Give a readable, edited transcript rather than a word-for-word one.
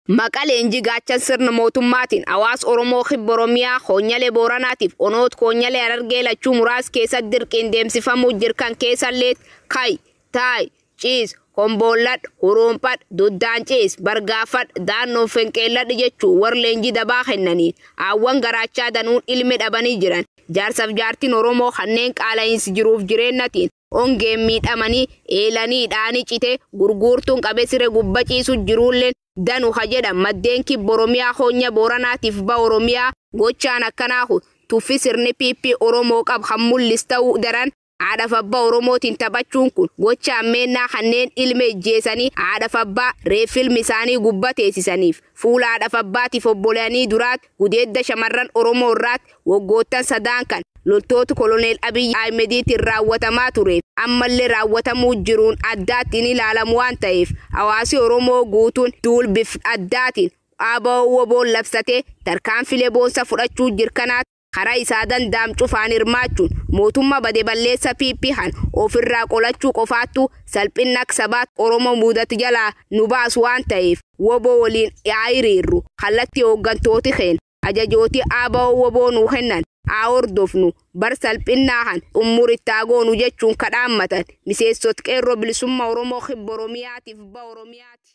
Maqaleen jigaachan sirna mootummaatiin hawaasa Oromoo kibba Oromiyaa Hoonyalee Booranaatiif onoot Hoonyalee Harargee lachuu muraas keessatti dirqiin deemsifamuu jirkan keessallee Kay, Taay, Ciis, Homboolladh, Huruunfadh, Duddaan Ciis, Bargaafadh, Daannoo Fenqeelladh jechuu warra leenjii dabaa kennaniin hawwan garaachaa danuun ilmi dhabanii jiran jaarsaaf jaartiin Oromoo kanneen qaala'insi jiruuf jireenyatiin ongeen miidhamanii eelanii dhaanii cite gurguurtuun qabee siree gubba ciisu jiruulleen danu hajedhan maddeen kibba Oromiyaa Hoonyaa Booranaatiif ba Oromiyaa gochaan akkanaahu tuffi sirni piippii Oromoo qab kan mul'is ta'uu daran haadhaaf abbaa Oromootiin taphachuun kun gocha ammeenyaa kanneen ilma ejjeesanii haadhaaf abbaa reeffilmi isaanii gubba teessisaniif fuula haadhaaf abbaatiif obboleanii duraatti gudeedda shamarran Oromoo irraatti waggoottan sadaan kan loltoota koloneel Abiyyi Ahmediitiin raawwatamaa tureef ammallee raawwatamuu jiruun addaatti ni ilaalamu waan ta'eef hawaasi Oromoo guutuun duulbif addaatiin ABO'n labsatee tarkaanfilee boonsa fudhachuu jirkanaatti karaa isaa danda'am cufaan hirmaachuun mootummaa bade balleessa piippihan ofirraa qolachuu qofaattu salphina sabaat Oromoo mudatu jalaa nu baasu waan ta'eef ABO waliin hiriirru kallattii hooggantooti keen ajajooti ABO nu kennan hordofnu bar salphinaahan umurittaa goonu jechuun kadhaammatan miseessot qeerroo bilisummaa Oromoo kibba Oromiyaatiif ba Oromiyaati.